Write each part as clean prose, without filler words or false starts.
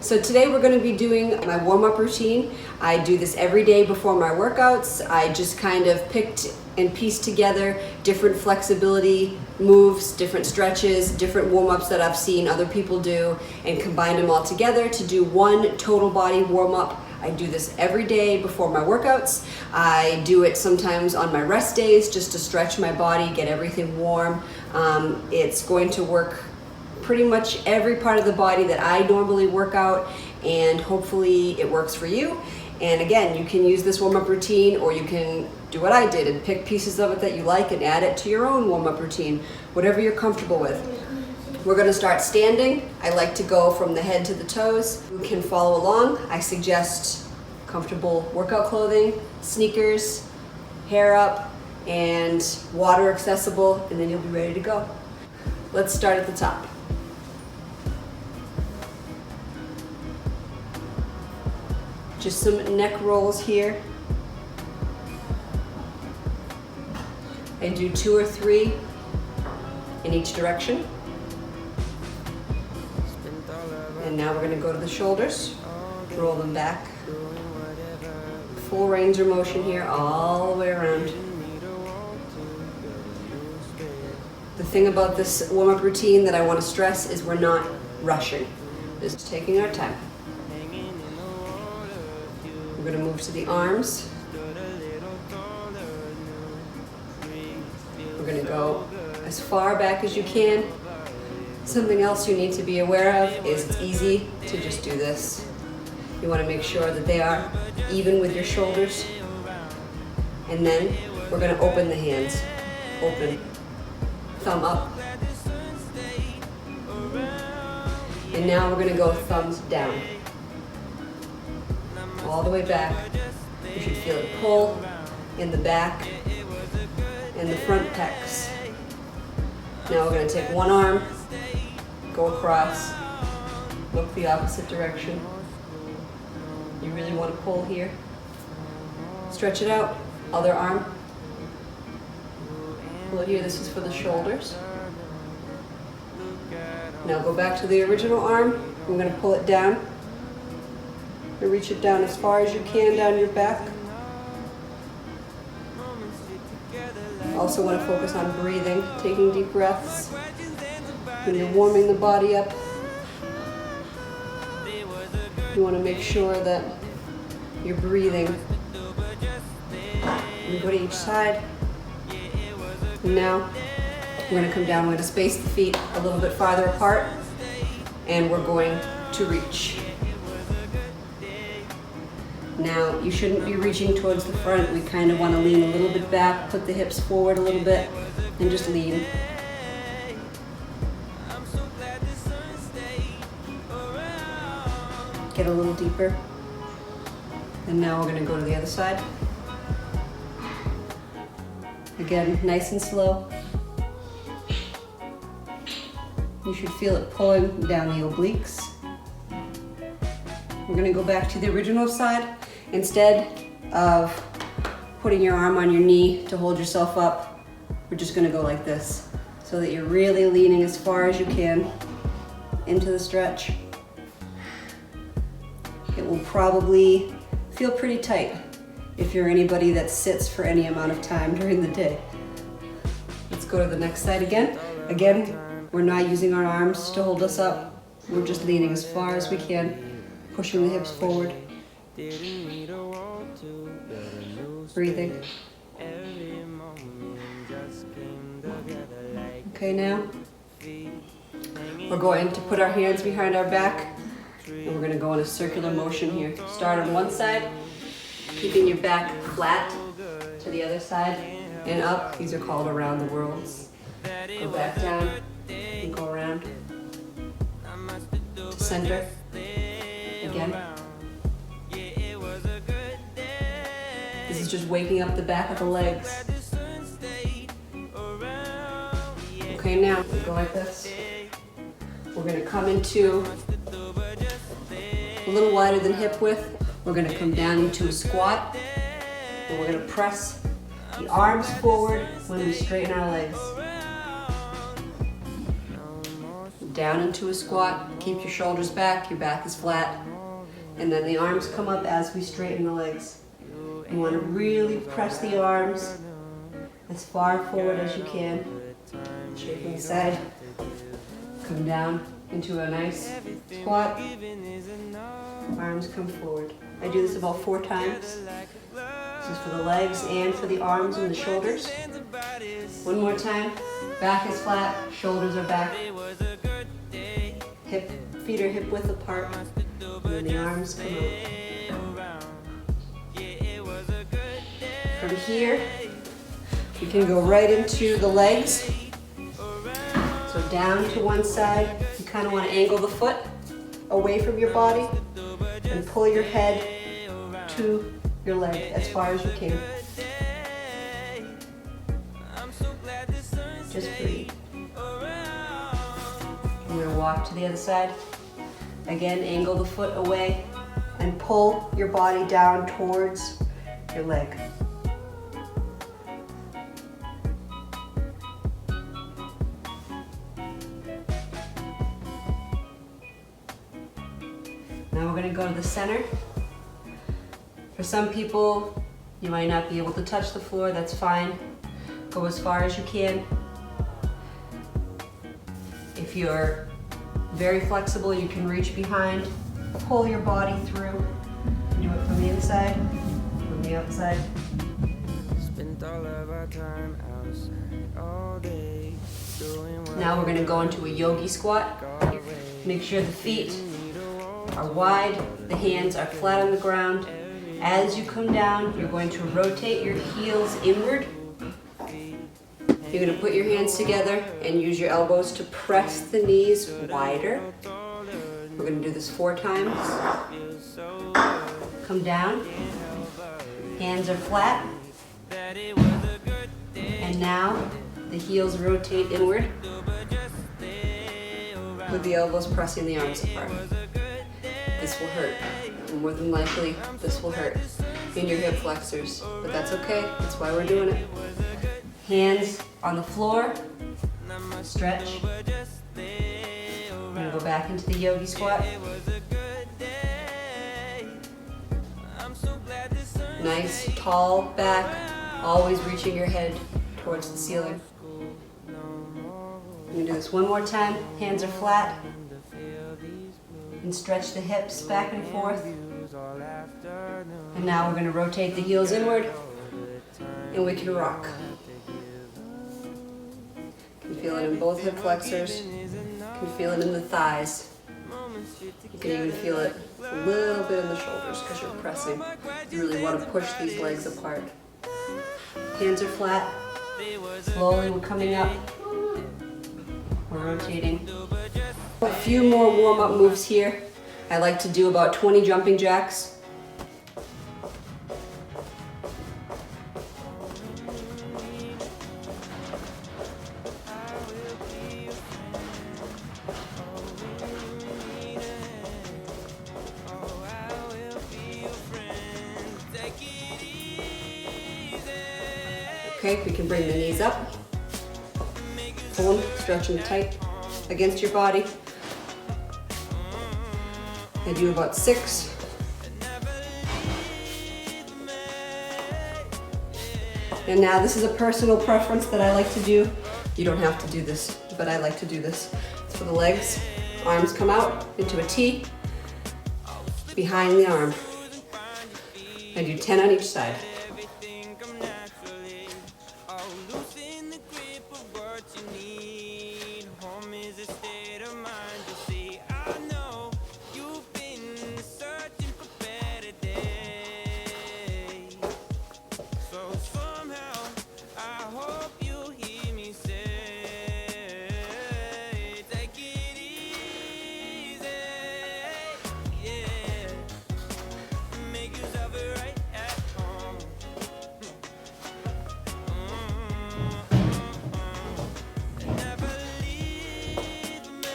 So today we're going to be doing my warm-up routine. I do this every day before my workouts. I just kind of picked and pieced together different flexibility moves, different stretches, different warm-ups that I've seen other people do, and combined them all together to do one total body warm-up. I do this every day before my workouts. I do it sometimes on my rest days just to stretch my body, get everything warm. It's going to work pretty much every part of the body that I normally work out, and hopefully it works for you. And again, you can use this warm-up routine, or you can do what I did and pick pieces of it that you like and add it to your own warm-up routine, whatever you're comfortable with. We're going to start standing. I like to go from the head to the toes. You can follow along. I suggest comfortable workout clothing, sneakers, hair up, and water accessible, and then you'll be ready to go. Let's start at the top. Just some neck rolls here. I do 2 or 3 in each direction. And now we're going to go to the shoulders, roll them back. Full range of motion here all the way around. The thing about this warm-up routine that I want to stress is we're not rushing. Just taking our time. We're going to move to the arms. We're going to go as far back as you can. Something else you need to be aware of is it's easy to just do this. You want to make sure that they are even with your shoulders. And then we're going to open the hands. Open. Thumb up. And now we're going to go thumbs down. All the way back. You should feel it pull in the back and the front pecs. Now we're going to take one arm, go across, look the opposite direction. You really want to pull here. Stretch it out. Other arm. Pull it here. This is for the shoulders. Now go back to the original arm. We're going to pull it down. And reach it down as far as you can down your back. Also want to focus on breathing, taking deep breaths. When you're warming the body up, you want to make sure that you're breathing. And go to each side. And now we're going to come down. We're going to space the feet a little bit farther apart, and we're going to reach. Now, you shouldn't be reaching towards the front. We kind of want to lean a little bit back, put the hips forward a little bit, and just lean. Get a little deeper. And now we're going to go to the other side. Again, nice and slow. You should feel it pulling down the obliques. We're going to go back to the original side. Instead of putting your arm on your knee to hold yourself up, we're just going to go like this so that you're really leaning as far as you can into the stretch. It will probably feel pretty tight if you're anybody that sits for any amount of time during the day. Let's go to the next side again. Again, we're not using our arms to hold us up. We're just leaning as far as we can, pushing the hips forward. Breathing. Okay, now we're going to put our hands behind our back, and we're going to go in a circular motion here. Start on one side, keeping your back flat to the other side and up. These are called around the worlds. Go back down and go around to center. Again. This is just waking up the back of the legs. Okay, now we go like this. We're going to come into a little wider than hip width. We're going to come down into a squat, and we're going to press the arms forward when we straighten our legs. down into a squat. Keep your shoulders back, your back is flat. And then the arms come up as we straighten the legs. You want to really press the arms as far forward as you can. Straight from the side. Come down into a nice squat. Arms come forward. I do this about 4 times. This is for the legs and for the arms and the shoulders. One more time. Back is flat, shoulders are back. Feet are hip width apart. And then the arms come out. From here, we can go right into the legs. So down to one side. You kind of want to angle the foot away from your body and pull your head to your leg as far as you can. Just breathe. I'm going to walk to the other side. Again, angle the foot away and pull your body down towards your leg. Now we're going to go to the center. For some people, you might not be able to touch the floor, that's fine. Go as far as you can. If you're very flexible, you can reach behind, pull your body through. Do it from the inside, from the outside. Now we're going to go into a yogi squat. Make sure the feet are wide, the hands are flat on the ground. As you come down, you're going to rotate your heels inward. You're going to put your hands together and use your elbows to press the knees wider. We're going to do this 4 times. Come down. Hands are flat. And now the heels rotate inward with the elbows pressing the arms apart. This will hurt. More than likely, this will hurt in your hip flexors, but that's okay. That's why we're doing it. Hands on the floor, stretch. We're gonna go back into the yogi squat. Nice, tall back, always reaching your head towards the ceiling. We're gonna do this one more time. Hands are flat. And stretch the hips back and forth. And now we're going to rotate the heels inward and we can rock. You can feel it in both hip flexors. You can feel it in the thighs. You can even feel it a little bit in the shoulders because you're pressing. You really want to push these legs apart. Hands are flat. Slowly we're coming up. We're rotating. A few more warm-up moves here. I like to do about 20 jumping jacks. Okay, we can bring the knees up. Pull them, stretch them tight against your body. I do about 6. And now this is a personal preference that I like to do. You don't have to do this, but I like to do this. It's for the legs. Arms come out into a T behind the arm. I do 10 on each side.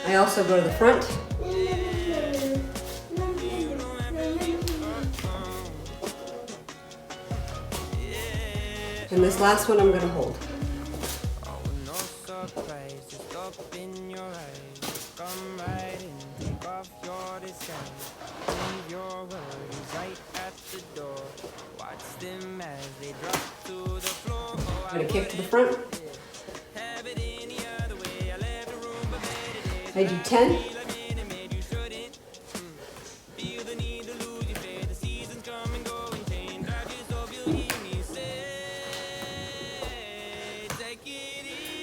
I also go to the front. And this last one I'm going to hold. just open your eyes, come right in, take off your disguise, leave your worries right at the door, watch them as they drop to the floor. I'm gonna kick to the front. I do 10.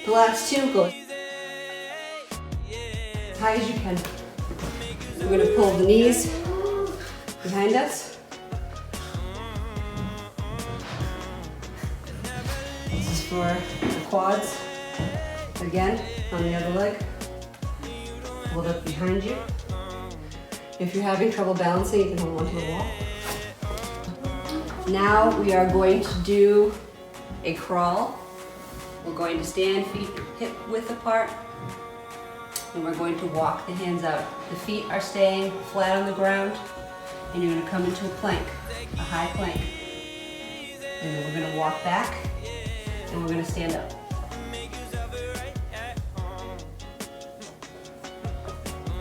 The last two go as high as you can. We're going to pull the knees behind us. This is for the quads. Again, on the other leg. Hold up behind you. If you're having trouble balancing, you can hold onto the wall. Now we are going to do a crawl. We're going to stand feet hip width apart, and we're going to walk the hands out. The feet are staying flat on the ground, and you're going to come into a plank, a high plank. And then we're going to walk back, and we're going to stand up.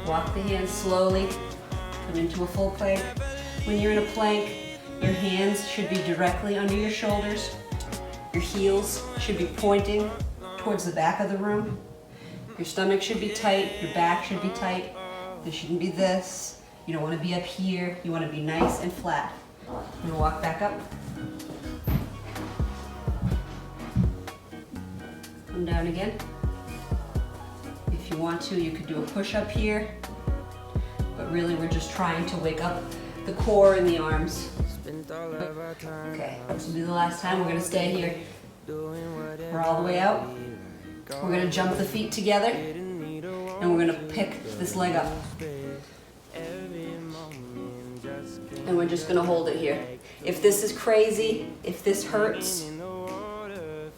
Walk the hands slowly, come into a full plank. When you're in a plank, your hands should be directly under your shoulders. Your heels should be pointing towards the back of the room. Your stomach should be tight, your back should be tight. It shouldn't be this. You don't want to be up here. You want to be nice and flat. I'm going to walk back up. Come down again. If you want to, you could do a push-up here. But really, we're just trying to wake up the core and the arms. Okay, this will be the last time. We're going to stay here. We're all the way out. We're going to jump the feet together, and we're going to pick this leg up. And we're just going to hold it here. If this is crazy, if this hurts,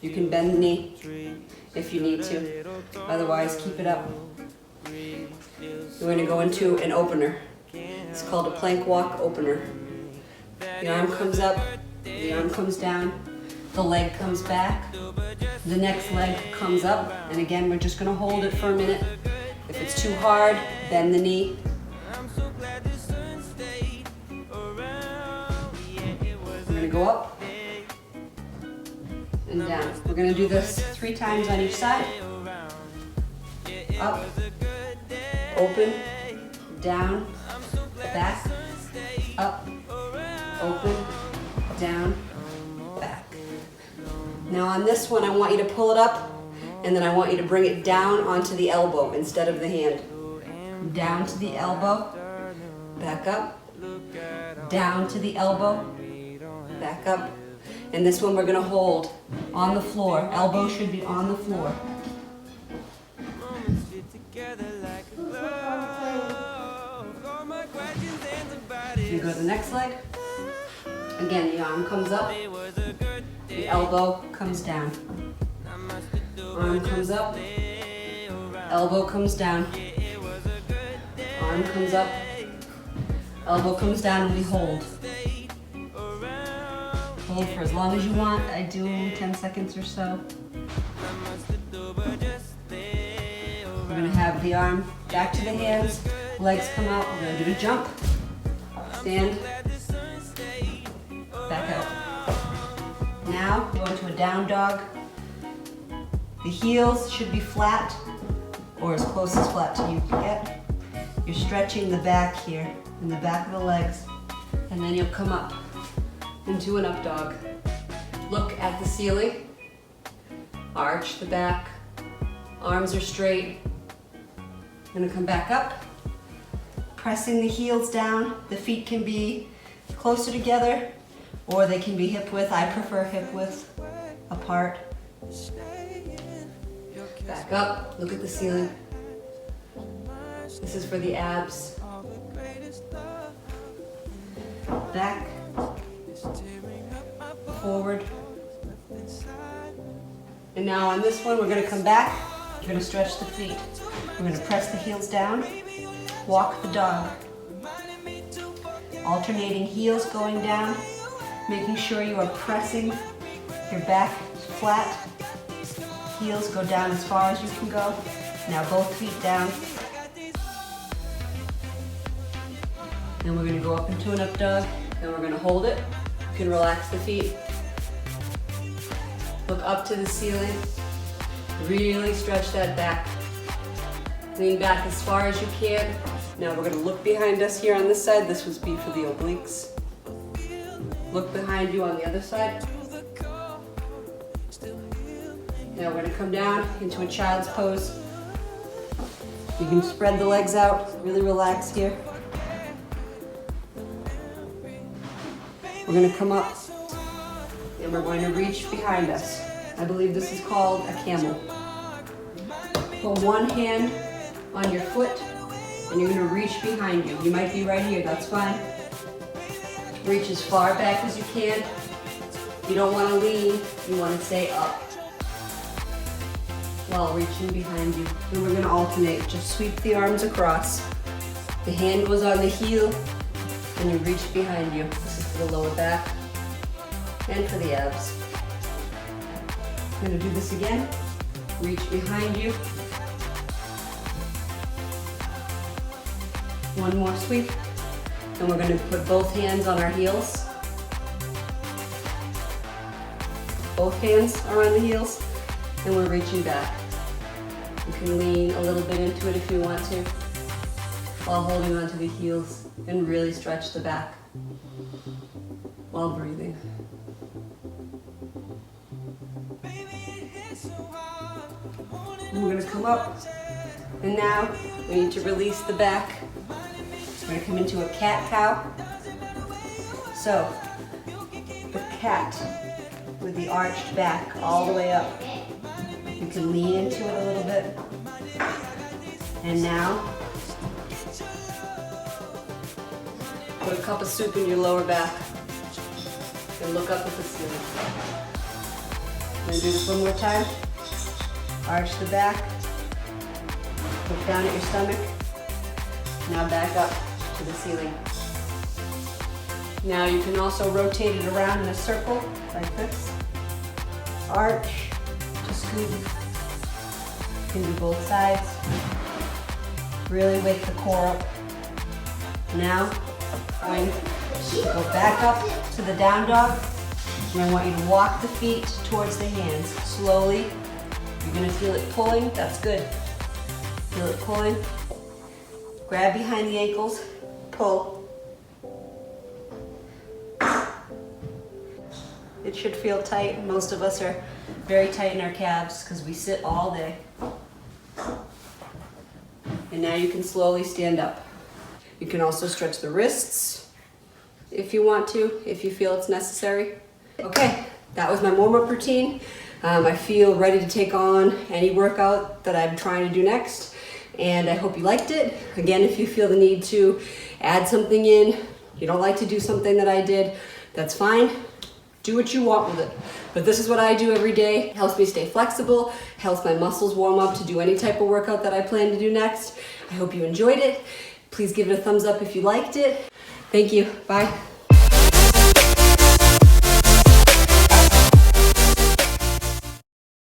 you can bend the knee if you need to. Otherwise, keep it up. We're going to go into an opener. It's called a plank walk opener. The arm comes up, the arm comes down, the leg comes back, the next leg comes up, and again, we're just going to hold it for a minute. If it's too hard, bend the knee. We're going to go up and down. We're going to do this 3 times on each side. Up, open, down, back, up, open, down, back. Now on this one, I want you to pull it up, and then I want you to bring it down onto the elbow instead of the hand. Down to the elbow, back up, down to the elbow, back up. And this one we're going to hold on the floor. Elbow should be on the floor. You go to the next leg. Again, the arm comes up, the elbow comes down. Arm comes up, elbow comes down. Arm comes up, elbow comes down, and we hold. Hold for as long as you want. I do 10 seconds or so. We're going to have the arm back to the hands, legs come out. We're going to do a jump. Stand, back out. Now go into a down dog. The heels should be flat, or as close as flat to you can get. You're stretching the back here, in the back of the legs, and then you'll come up into an up dog. Look at the ceiling, arch the back, arms are straight. I'm gonna come back up. Pressing the heels down. The feet can be closer together, or they can be hip width. I prefer hip width apart. Back up, look at the ceiling. This is for the abs. Back, forward. And now on this one, we're going to come back. We're going to stretch the feet. We're going to press the heels down. Walk the dog. Alternating heels going down, making sure you are pressing your back flat. Heels go down as far as you can go. Now both feet down. Then we're gonna go up into an up dog. Then we're gonna hold it. You can relax the feet. Look up to the ceiling. Really stretch that back. Lean back as far as you can. Now we're gonna look behind us here on this side. This would be for the obliques. Look behind you on the other side. Now we're gonna come down into a child's pose. You can spread the legs out, really relax here. We're gonna come up and we're going to reach behind us. I believe this is called a camel. Put one hand on your foot and you're gonna reach behind you. You might be right here, that's fine. Reach as far back as you can. You don't wanna lean, you wanna stay up while reaching behind you. And we're gonna alternate, just sweep the arms across. The hand goes on the heel and you reach behind you. This is for the lower back and for the abs. I'm gonna do this again. Reach behind you. One more sweep. And we're gonna put both hands on our heels. Both hands are on the heels. And we're reaching back. You can lean a little bit into it if you want to, while holding onto the heels and really stretch the back while breathing. And we're gonna come up, and now we need to release the back. We're gonna come into a cat-cow. So, the cat with the arched back all the way up. You can lean into it a little bit. And now, put a cup of soup in your lower back and look up at the ceiling. I'm gonna do this one more time. Arch the back, look down at your stomach. Now back up to the ceiling. Now you can also rotate it around in a circle like this. Arch, to scoot. You can do both sides. Really wake the core up. Now, I'm going to go back up to the down dog. And I want you to walk the feet towards the hands. Slowly. You're gonna feel it pulling, that's good. Feel it pulling. Grab behind the ankles, pull. It should feel tight. Most of us are very tight in our calves because we sit all day. And now you can slowly stand up. You can also stretch the wrists if you want to, if you feel it's necessary. Okay, that was my warm-up routine. I feel ready to take on any workout that I'm trying to do next, and I hope you liked it. Again, if you feel the need to add something in, you don't like to do something that I did, that's fine. Do what you want with it. But this is what I do every day. It helps me stay flexible, helps my muscles warm up to do any type of workout that I plan to do next. I hope you enjoyed it. Please give it a thumbs up if you liked it. Thank you. Bye.